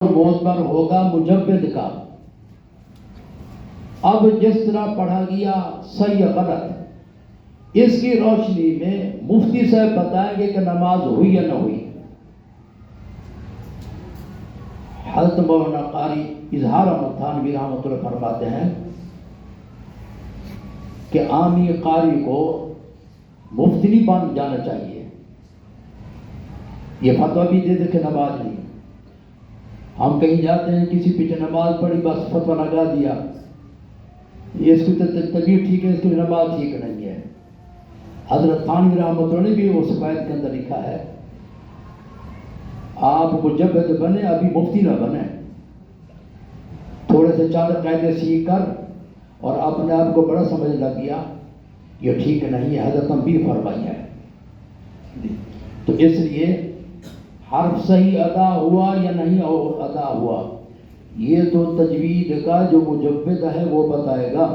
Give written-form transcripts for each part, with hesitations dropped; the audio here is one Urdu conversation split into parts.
معتبر ہوگا مجوید کا۔ اب جس طرح پڑھا گیا صحیح غلط، اس کی روشنی میں مفتی صاحب بتائیں گے کہ نماز ہوئی یا نہ ہوئی۔ حضرت مولانا قاری اظہار احمد تھانوی رحمۃ اللہ فرماتے ہیں کہ عامی قاری کو مفتی نہیں بن جانا چاہیے، یہ فتویٰ بھی دے دے کہ نماز نہیں۔ ہم کہیں جاتے ہیں کسی پیچھے نماز پڑھی بس فتویٰ لگا دیا، یہ اس کی طبیعت ٹھیک ہے، اس کی نماز ٹھیک نہیں ہے۔ حضرت تھانوی رحمۃ اللہ نے بھی اس قید کے اندر لکھا ہے آپ مجوید بنے ابھی مفتی نہ بنے، تھوڑے سے چار قاعدے سیکھ کر اور اپنے آپ کو بڑا سمجھ لگ گیا، یہ ٹھیک نہیں ہے۔ حضرت تنبیہ فرمائی ہے۔ تو اس لیے حرف صحیح ادا ہوا یا نہیں ادا ہوا، یہ تو تجوید کا جو مجوید ہے وہ بتائے گا۔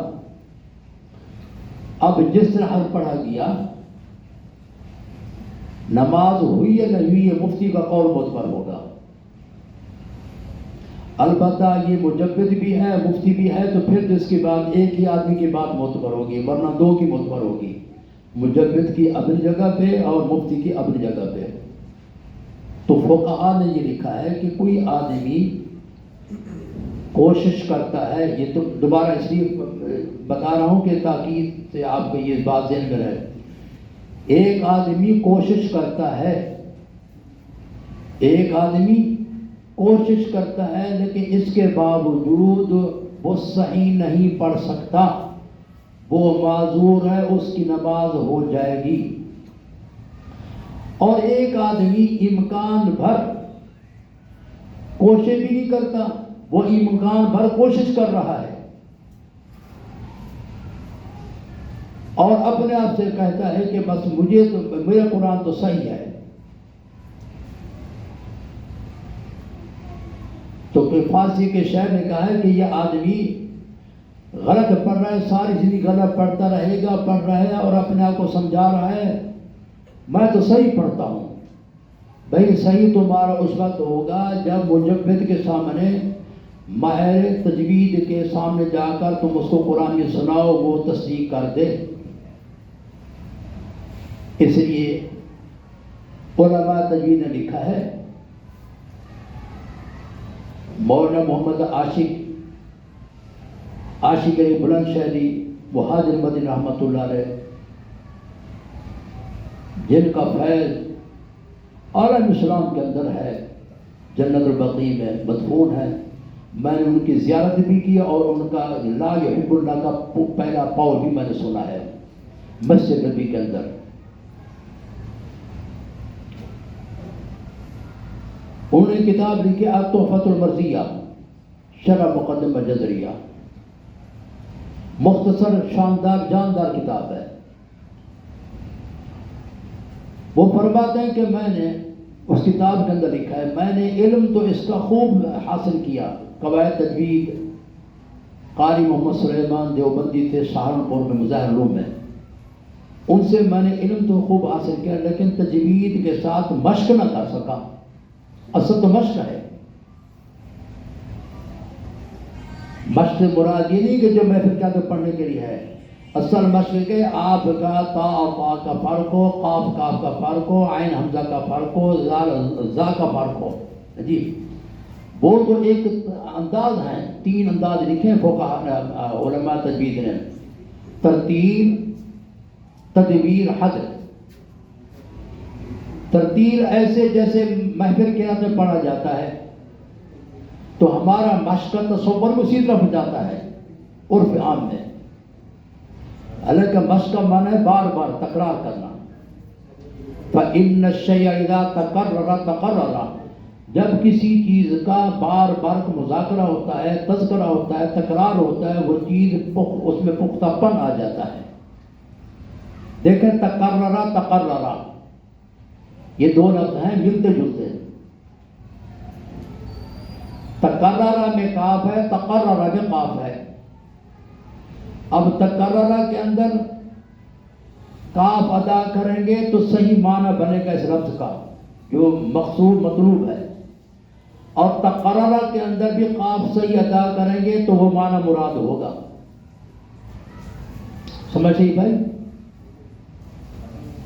اب جس طرح حرف پڑھا گیا، نماز ہوئی یا نہیں ہوئی، یہ مفتی کا قول معتبر ہوگا۔ البتہ یہ مجوید بھی ہے مفتی بھی ہے، تو پھر اس کے بعد ایک ہی آدمی کی بات معتبر ہوگی، ورنہ دو کی معتبر ہوگی، مجوید کی اپنی جگہ پہ اور مفتی کی اپنی جگہ پہ۔ تو فقہاء نے یہ لکھا ہے کہ کوئی آدمی کوشش کرتا ہے، یہ تو دوبارہ اس لیے بتا رہا ہوں کہ تاکید سے آپ کو یہ بات ذہن میں رہے، ایک آدمی کوشش کرتا ہے، ایک آدمی کوشش کرتا ہے لیکن اس کے باوجود وہ صحیح نہیں پڑھ سکتا، وہ معذور ہے، اس کی نماز ہو جائے گی۔ اور ایک آدمی امکان بھر کوشش بھی نہیں کرتا، وہ امکان بھر کوشش کر رہا ہے اور اپنے آپ سے کہتا ہے کہ بس مجھے تو میرا قرآن تو صحیح ہے، تو پھر فارسی کے شاعر نے کہا ہے کہ یہ آدمی غلط پڑھ رہا ہے، ساری زندگی غلط پڑھتا رہے گا، پڑھ رہا ہے اور اپنے آپ کو سمجھا رہا ہے میں تو صحیح پڑھتا ہوں۔ بھائی صحیح تمہارا اس وقت ہوگا جب مجوید کے سامنے، ماہر تجوید کے سامنے جا کر تم اس کو قرآن سناؤ، وہ تصدیق کر دے۔ اس لیے علماء تجوید نے لکھا ہے، مولانا محمد عاشق علی بلند شہری وہ حاضر مدین رحمۃ اللہ علیہ، جن کا فیض عالم اسلام کے اندر ہے، جنت البقیع میں مدفون ہے، میں نے ان کی زیارت بھی کی اور ان کا لا یحب اللہ کا پہلا قول بھی میں نے سنا ہے مسجد نبی کے اندر۔ انہوں نے کتاب لکھی التحفۃ المرضیہ شرح مقدمہ جزریہ، مختصر شاندار جاندار کتاب ہے۔ وہ فرماتے ہیں کہ میں نے اس کتاب کے اندر لکھا ہے، میں نے علم تو اس کا خوب حاصل کیا، قواعد تجوید قاری محمد سلیمان دیوبندی تھے سہارنپور میں مظاہر علوم میں، ان سے میں نے علم تو خوب حاصل کیا لیکن تجوید کے ساتھ مشق نہ کر سکا۔ اصل تو مشق ہے، مشق سے مراد یہ نہیں کہ جو محفل کیا تو پڑھنے کے لیے ہے، اصل مشق کے آپ کا تا اور پا کا فرق ہو، قاف کاف کا فرق ہو، عین حمزہ کا فرق ہو، زال زا کا فرق ہو۔ جی وہ تو ایک انداز ہیں، تین انداز لکھے ہیں فقہاء علماء تجوید نے، ترتیل، تدبیر، حد۔ ترتیل ایسے جیسے محفل کے ہاتھ میں پڑھا جاتا ہے، تو ہمارا مشق کا تصور اسی طرف جاتا ہے عرف عام میں، حالانکہ مشق کا معنی ہے بار بار تکرار کرنا۔ فَإِنَّ الشَّيْءَ إِذَا تَكَرَّرَ تَقَرَّرَ، جب کسی چیز کا بار بار مذاکرہ ہوتا ہے، تذکرہ ہوتا ہے، تکرار ہوتا ہے، وہ چیز اس میں پختہ پن آ جاتا ہے۔ دیکھیں تقررہ تقررہ، یہ دو لفظ ہیں ملتے جلتے، تقررہ میں کاف ہے، تقررہ میں قاف ہے۔ اب تقررہ کے اندر کاف ادا کریں گے تو صحیح معنی بنے گا اس لفظ کا جو مقصود مطلوب ہے، اور تقررہ کے اندر بھی قاف صحیح ادا کریں گے تو وہ معنی مراد ہوگا. سمجھ رہی بھائی؟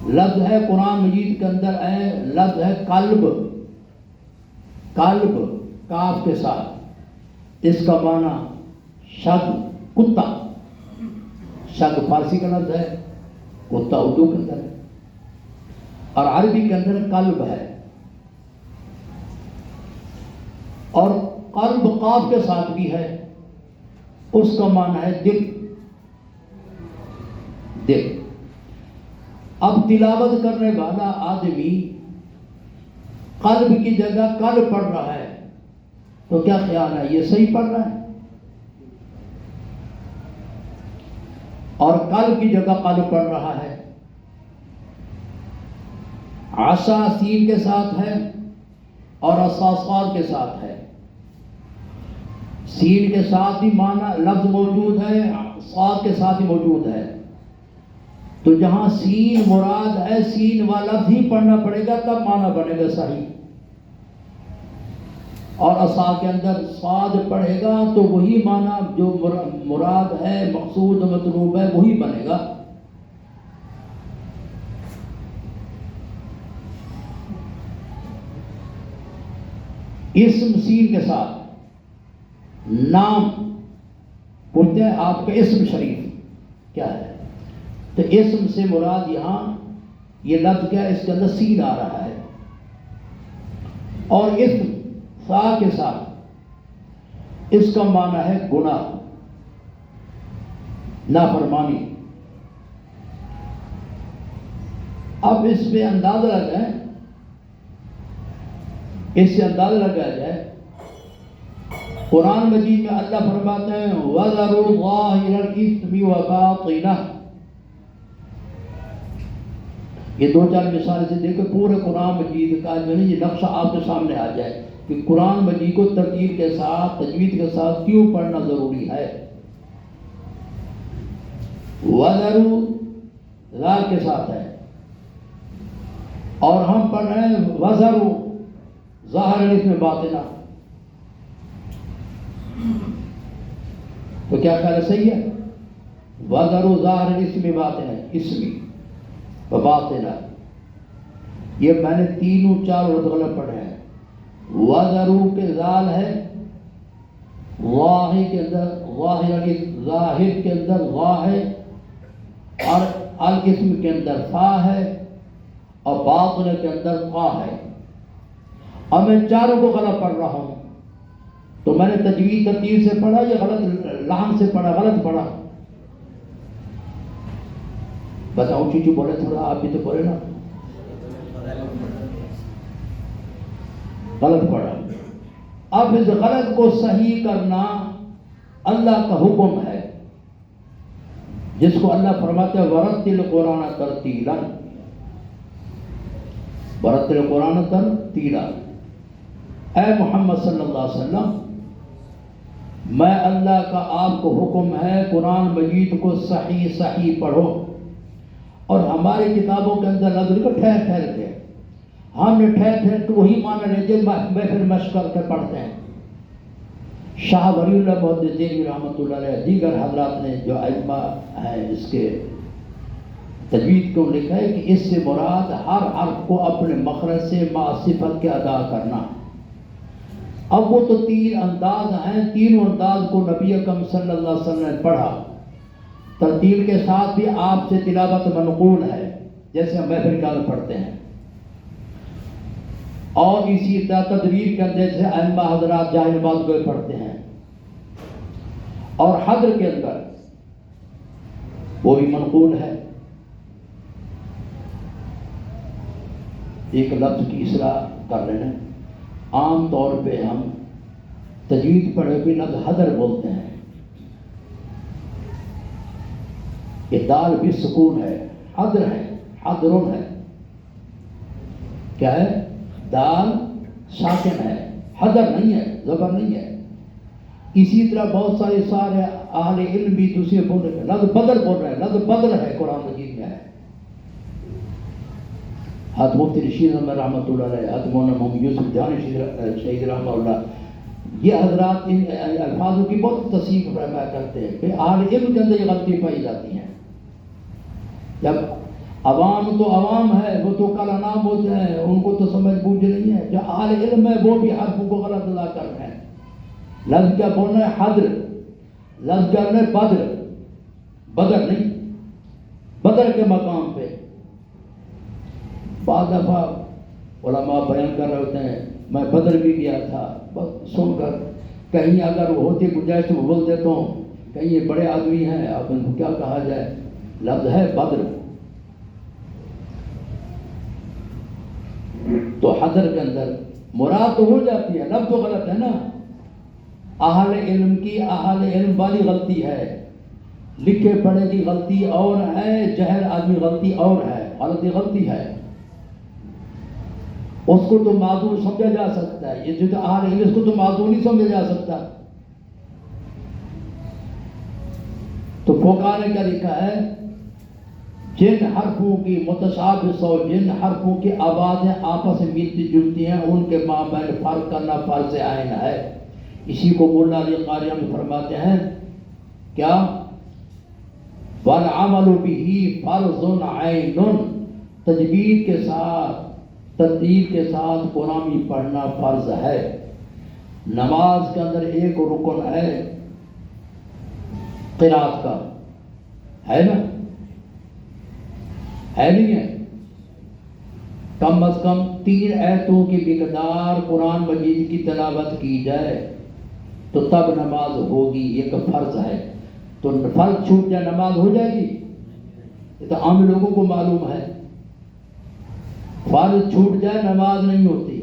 لفظ ہے قرآن مجید کے اندر لفظ ہے قلب. قلب کاف کے ساتھ، اس کا معنی شگ کتا. شگ فارسی کا لفظ ہے، کتا اردو کے اندر ہے، اور عربی کے اندر قلب ہے. اور قلب قاف کے ساتھ بھی ہے، اس کا معنی ہے دل. دل. اب تلاوت کرنے والا آدمی قلب کی جگہ قلب پڑھ رہا ہے تو کیا خیال ہے، یہ صحیح پڑھ رہا ہے؟ اور قلب کی جگہ قلب پڑھ رہا ہے. عصا سین کے ساتھ ہے اور عصا صاد کے ساتھ ہے. سین کے ساتھ بھی معنی لفظ موجود ہے، صاد کے ساتھ بھی موجود ہے. تو جہاں سین مراد ہے، سین والا لفظ ہی پڑھنا پڑے گا، تب معنی بنے گا صحیح. اور عصا کے اندر صاد پڑھے گا تو وہی معنی جو مراد ہے، مقصود مطلوب ہے، وہی بنے گا. اسم سین کے ساتھ نام پوچھتے ہیں آپ کا اسم شریف کیا ہے، تو اسم سے مراد یہاں یہ لفظ کیا ہے، اس کے اندر سین آ رہا ہے. اور اسم فا کے ساتھ، اس کا معنی ہے گناہ، نافرمانی. اب اس پہ اندازہ لگائیں، اس سے اندازہ لگایا جائے. قرآن مجید میں اللہ فرماتے ہیں وَذَرُوا ظَاهِرَ الْإِثْمِ وَبَاطِنَهُ. یہ دو چار مثالیں سے دیکھو، پورے قرآن مجید کا جو ہے یہ نقشہ آپ کے سامنے آ جائے کہ قرآن مجید کو ترتیب کے ساتھ، تجوید کے ساتھ کیوں پڑھنا ضروری ہے. وَذَرُوا ذال کے ساتھ ہے، اور ہم پڑھ رہے ہیں وَذَرُوا ظاہر الاسم باطنہ. تو کیا خیال ہے، صحیح ہے؟ وَذَرُوا ظاہر الاسم باطنہ، اسمی باطنہ. یہ میں نے تینوں چار غلط پڑھے ہیں. وَذَرُوا کے ذال ہے، ظاہر کے اندر ظاہر کے اندر ظاہ ہے، اور الاسم کے اندر فا ہے، اور باطنہ کے اندر قا ہے. اور میں چاروں کو غلط پڑھ رہا ہوں، تو میں نے تجوید ترتیب سے پڑھا یا غلط لحن سے پڑھا؟ غلط پڑھا. بتاؤ چیچو بولے تھوڑا، آپ بھی تو بولے نا. غلط پڑھا. اب اس غلط کو صحیح کرنا اللہ کا حکم ہے، جس کو اللہ فرماتے ہیں وَرَتِّلْ قُرْآنَ تَرْتِيلًا. وَرَتِّلْ قُرْآنَ تَرْتِيلًا. اے محمد صلی اللہ علیہ وسلم، میں اللہ کا آپ کو حکم ہے قرآن مجید کو صحیح صحیح پڑھو. اور ہماری کتابوں کے اندر لفظ کو ٹھہر ٹھہر کے، ہم نے ٹھہر ٹھہر کے وہی معنی لیتے محفل مشق کر کے پڑھتے ہیں. شاہ ولی اللہ محدث دہلوی رحمۃ اللہ علیہ، دیگر حضرات نے جو ائمہ ہیں اس کے تجوید کو لکھا ہے کہ اس سے مراد ہر حرف کو اپنے مخرج سے مع صفت کے ادا کرنا. اب وہ تو تین انداز ہیں، تینوں انداز کو نبی اکرم صلی اللہ علیہ وسلم نے پڑھا. ترتیل کے ساتھ بھی آپ سے تلاوت منقول ہے، جیسے ہم محفل کا پڑھتے ہیں. اور اسی طرح تدبیر کے اندر سے ائمہ حضرات جاہل نماز کو پڑھتے ہیں. اور حضر کے اندر وہ بھی منقول ہے. ایک لفظ کی اصلاح کر رہے ہیں. عام طور پہ ہم تجوید پڑھے بھی لفظ حضر بولتے ہیں. یہ دال بھی سکون ہے، حضر ہے، حضرون ہے. کیا ہے؟ دال ساکن ہے، حضر نہیں ہے، زبر نہیں ہے. اسی طرح بہت سارے اہل علم بھی دوسرے بول رہے ہیں، لفظ بدر بول رہے ہیں. لفظ بدر ہے قرآن مجید میں ہے. حضرت مفتی رشید احمد رحمۃ اللہ علیہ، حضرت مولانا محمد یوسف جانی شہید رحمہ اللہ، یہ حضرات ان الفاظوں کی بہت تصحیح فرمایا کرتے ہیں کہ اہل علم کے اندر یہ غلطی پائی جاتی ہیں. جب عوام تو عوام ہے، وہ تو کل انام ہوتے ہیں، ان کو تو سمجھ بوجھ نہیں ہے. جو اہل علم ہے وہ بھی حرفوں کو غلط ادا کر رہے ہیں. لفظ کیا بولنا ہے؟ حضر. لفظ کیا ہے؟ بدر. بدر نہیں، بدر کے مقام پہ. بعض دفعہ علماء بیان کر رہے ہوتے ہیں میں بدر بھی گیا تھا، بس سن کر کہیں اگر ہوتی گنجائش تو بول دیتا ہوں، کہیں یہ بڑے آدمی ہیں اب ان کو کیا کہا جائے. لفظ ہے بدر. تو حضر کے اندر مراد تو ہو جاتی ہے، لفظ تو غلط ہے نا. اہل علم کی اہل علم والی غلطی ہے، لکھے پڑھے کی غلطی اور ہے، جہل آدمی غلطی اور ہے. غلطی غلطی ہے، اس کو تو معذور سمجھا جا سکتا ہے. یہ جو اہل علم اس کو تو معذور نہیں سمجھا جا سکتا. تو فقہاء نے کیا لکھا ہے؟ جن حرفوں کی متشابہ اور جن حرفوں کی آوازیں آپس میں ملتی جلتی ہیں ان کے مابین فرق کرنا فرض عین ہے. اسی کو مولانا علی قاری ہم فرماتے ہیں کیا؟ وَالْعَمَلُ بِهِ فَرْضٌ عَيْنٌ. تجوید کے ساتھ ترتیب کے ساتھ قرآن پڑھنا فرض ہے. نماز کے اندر ایک رکن ہے قرات کا، ہے نا؟ ہے نہیں ہے؟ کم از کم 3 آیتوں کی مقدار قرآن مجید کی تلاوت کی جائے تو تب نماز ہوگی. ایک فرض ہے. تو فرض چھوٹ جائے نماز ہو جائے گی؟ یہ تو عام لوگوں کو معلوم ہے. فرض چھوٹ جائے نماز نہیں ہوتی.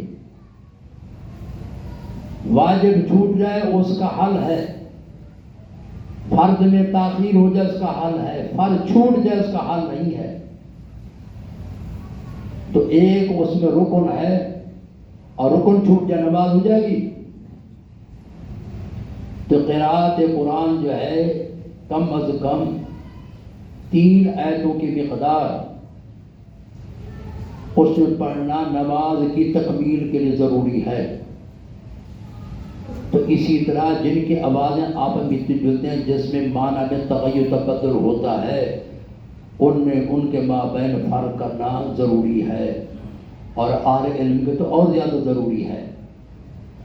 واجب چھوٹ جائے اس کا حل ہے. فرض میں تاخیر ہو جائے اس کا حل ہے. فرض چھوٹ جائے اس کا حل نہیں ہے. تو ایک اس میں رکن ہے اور رکن چھوٹ جائے نماز ہو جائے گی. تو قرات قرآن جو ہے کم از کم 3 آیتوں کی مقدار اس میں پڑھنا نماز کی تکمیل کے لیے ضروری ہے. تو اسی طرح جن کی آوازیں آپس میں ملتی جلتے ہیں جس میں معنی میں تغیر تبدل ہوتا ہے ان کے مابین فرق کرنا ضروری ہے. اور اہل علم کے تو اور زیادہ ضروری ہے.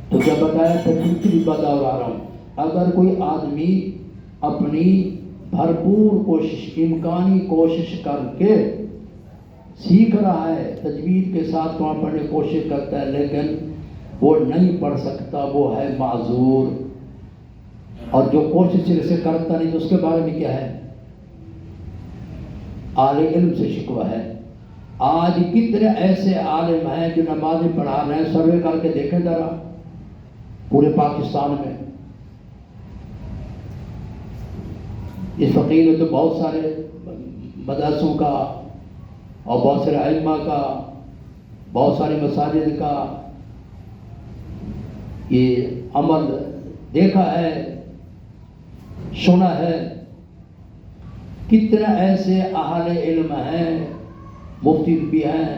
تو جب بتایا تفصیلی بتا رہا ہوں، اگر کوئی آدمی اپنی بھرپور کوشش امکانی کوشش کر کے سیکھ رہا ہے، تجوید کے ساتھ قرآن پڑھنے کی کوشش کرتا ہے لیکن وہ نہیں پڑھ سکتا، وہ ہے معذور. اور جو کوشش صرف سے کرتا نہیں تو اس کے بارے میں کیا ہے؟ اہل علم سے شکوہ ہے. آج کتنے ایسے عالم ہیں جو نمازیں پڑھا رہے ہیں، سروے کر کے دیکھیں ذرا پورے پاکستان میں. اس فقیر میں تو بہت سارے مدرسوں کا اور بہت سارے ائمہ کا، بہت سارے مساجد کا یہ عمل دیکھا ہے، سنا ہے. کتنے ایسے اہل علم ہیں، مفتی بھی ہیں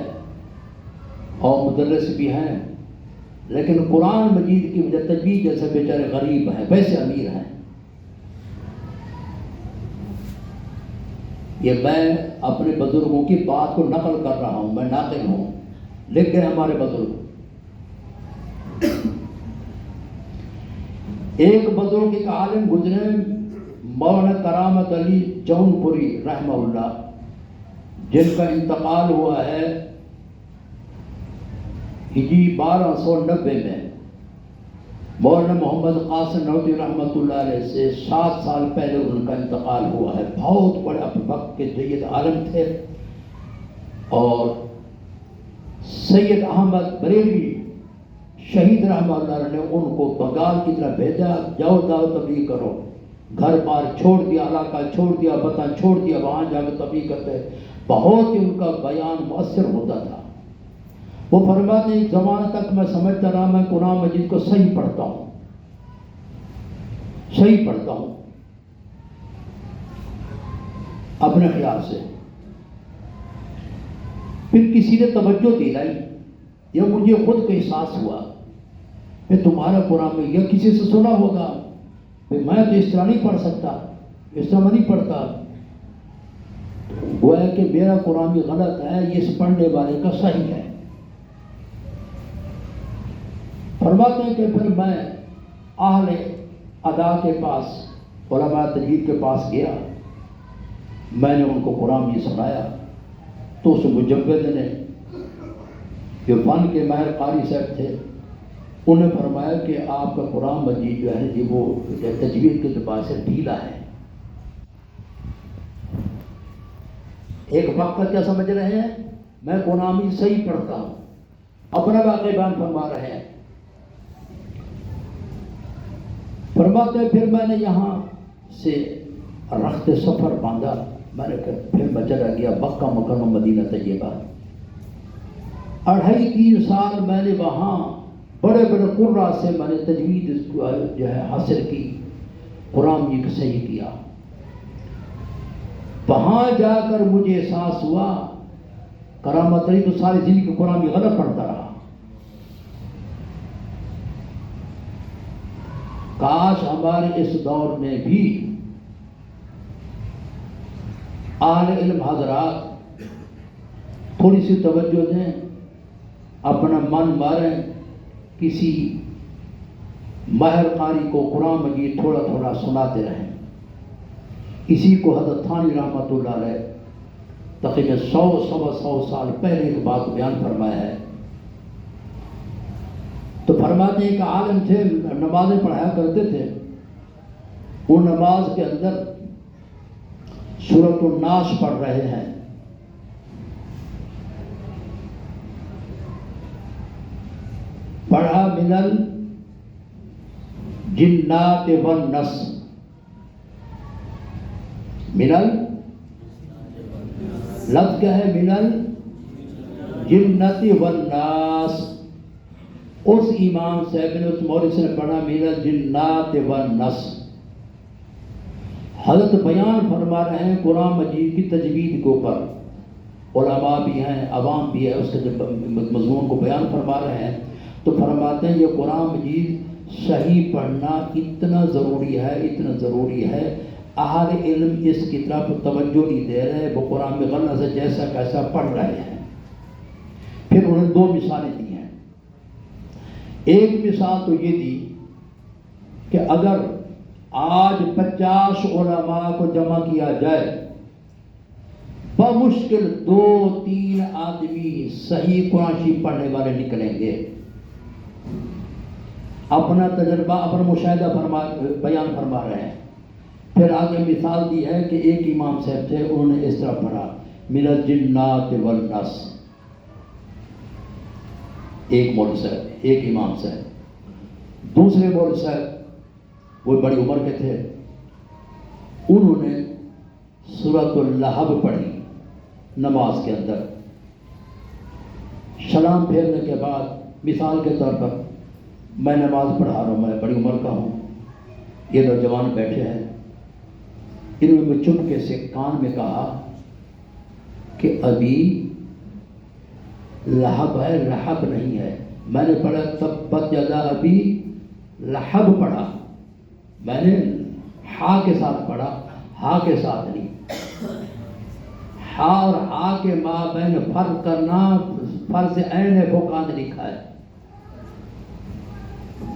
اور مدرس بھی ہیں، لیکن قرآن مجید کی وجہ تجوید جیسے بیچارے غریب ہیں، ویسے امیر ہیں. یہ میں اپنے بزرگوں کی بات کو نقل کر رہا ہوں، میں ناقل ہوں، لکھ گئے ہمارے بزرگ. ایک بزرگ ایک عالم گزرے مولانا کرامت علی جون پوری رحمہ اللہ، جن کا انتقال ہوا ہے ہجری 1290 میں. مولانا محمد قاسم نوتی رحمۃ اللہ علیہ سے 7 سال پہلے ان کا انتقال ہوا ہے. بہت بڑے اپنے وقت کے جید عالم تھے. اور سید احمد بریلوی شہید رحمہ اللہ نے ان کو بنگال کی طرف بھیجا، جاؤ دعوت تبلیغ کرو. گھر بار چھوڑ دیا، علاقہ چھوڑ دیا، وطن چھوڑ دیا، وہاں جا کے تبلیغ کرتے. بہت ہی ان کا بیان مؤثر ہوتا تھا. وہ فرماتے ہیں ایک زمانے تک میں سمجھتا رہا میں قرآن مجید کو صحیح پڑھتا ہوں، صحیح پڑھتا ہوں اپنے خیال سے. پھر کسی نے توجہ دلائی یا مجھے خود کو احساس ہوا کہ تمہارا قرآن میں یا کسی سے سنا ہوگا کہ میں تو اس طرح نہیں پڑھ سکتا، اس طرح میں نہیں پڑھتا، وہ ہے کہ میرا قرآن بھی غلط ہے، یہ اس پڑھنے والے کا صحیح ہے۔ فرماتے ہیں کہ پھر میں اہل ادا کے پاس، علماء تجوید کے پاس گیا، میں نے ان کو قرآن بھی سنایا تو اس مجود نے جو فن کے ماہر قاری صاحب تھے انہوں نے فرمایا کہ آپ کا قرآن مجید جو ہے جی وہ تجوید کے اعتبار سے ڈھیلا ہے۔ ایک وقت کیا سمجھ رہے ہیں؟ میں قرآن بھی صحیح پڑھتا ہوں، اپنا واقعہ بیان فرما رہے ہیں۔ فرماتے ہیں پھر میں نے یہاں سے رخت سفر باندھا، میں نے پھر میں چلا گیا مکہ مکرمہ مدینہ طیبہ۔ 2.5-3 سال میں نے وہاں بڑے بڑے قراء سے میں نے تجوید جو ہے حاصل کی، قرآن بھی صحیح کیا۔ وہاں جا کر مجھے احساس ہوا کرامت رہی تو ساری زندگی قرآن بھی غلط پڑھتا رہا۔ کاش ہمارے اس دور میں بھی اہل علم حضرات تھوڑی سی توجہ دیں، اپنا من ماریں، کسی ماہر قاری کو قرآن مجید تھوڑا تھوڑا سناتے رہیں۔ اسی کو حضرت تھانی رحمۃ اللہ علیہ تقریباً 100 سال پہلے ایک بات بیان فرمایا ہے۔ تو فرماتے ہیں کہ عالم تھے، نمازیں پڑھایا کرتے تھے، وہ نماز کے اندر سورۃ الناس پڑھ رہے ہیں، پڑھا من الجنات والنس، لفظ کیا ہے؟ من الجنت والناس۔ اس امام صاحب نے، اس مولوی سے نے پڑھا من الجنات والنس۔ حضرت بیان فرما رہے ہیں قرآن مجید کی تجوید کے اوپر، علماء بھی ہیں، عوام بھی ہے، اس کے جب مضمون کو بیان فرما رہے ہیں تو فرماتے ہیں یہ قرآن مجید صحیح پڑھنا اتنا ضروری ہے، اتنا ضروری ہے، اہل علم اس کی طرف توجہ نہیں دے رہے، وہ قرآن میں غلط سے جیسا کیسا پڑھ رہے ہیں۔ پھر انہوں نے 2 مثالیں دی ہیں۔ ایک مثال تو یہ دی کہ اگر آج 50 علماء کو جمع کیا جائے، بمشکل 2-3 آدمی صحیح قرآن شریف پڑھنے والے نکلیں گے۔ اپنا تجربہ، اپنا مشاہدہ بیان فرما رہے ہیں۔ پھر آگے مثال دی ہے کہ ایک امام صاحب تھے، انہوں نے اس طرح پڑھا من الجنات والنس۔ ایک مولوی صاحب، ایک امام صاحب، دوسرے مولوی صاحب وہ بڑی عمر کے تھے، انہوں نے سورۃ اللہب پڑھی نماز کے اندر۔ سلام پھیرنے کے بعد مثال کے طور پر میں نماز پڑھا رہا ہوں، میں بڑی عمر کا ہوں، یہ نوجوان بیٹھے ہیں، انہوں نے چپکے سے کان میں کہا کہ ابھی لہب ہے، لہب نہیں ہے۔ میں نے پڑھا تبت یدا ابی لہب پڑھا، میں نے ہا کے ساتھ پڑھا، ہا کے ساتھ نہیں۔ ہا اور ہا کے مابین فرق کرنا فرض عین فقہاء نے لکھا ہے۔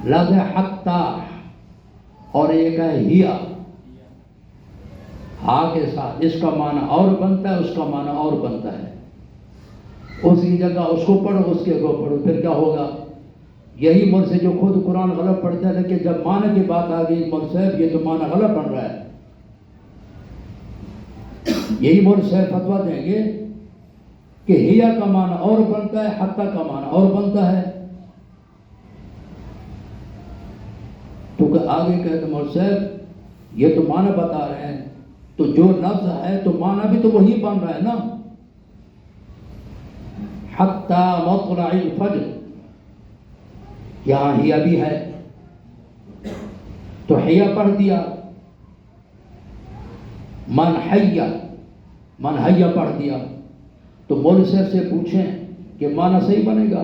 لفظ حتی اور ایک ہے ہیا، ہا کے ساتھ اس کا معنی اور بنتا ہے، اس کا معنی اور بنتا ہے۔ اس کی جگہ اس کو پڑھو، اس کے کو پڑھو، پھر کیا ہوگا؟ یہی مر سے جو خود قرآن غلط پڑھتا ہے، لیکن جب معنی کی بات آ گئی مر صاحب یہ تو معنی غلط پڑھ رہا ہے، یہی مر صاحب فتویٰ دیں گے کہ ہیا کا معنی اور بنتا ہے، حتی کا معنی اور بنتا ہے۔ تو کہ آگے کہتے مر صاحب یہ تو معنی بتا رہے ہیں، تو جو لفظ ہے تو معنی بھی تو وہی بن رہا ہے نا۔ حتی مطلع الفجر، یہاں ہیا بھی ہے تو ہیا پڑھ دیا، من حیا پڑھ دیا، تو مولوی صاحب سے پوچھیں کہ معنی صحیح بنے گا.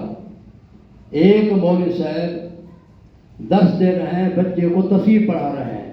ایک مولوی صاحب درس دے رہے ہیں، بچے کو تفسیر پڑھا رہے ہیں.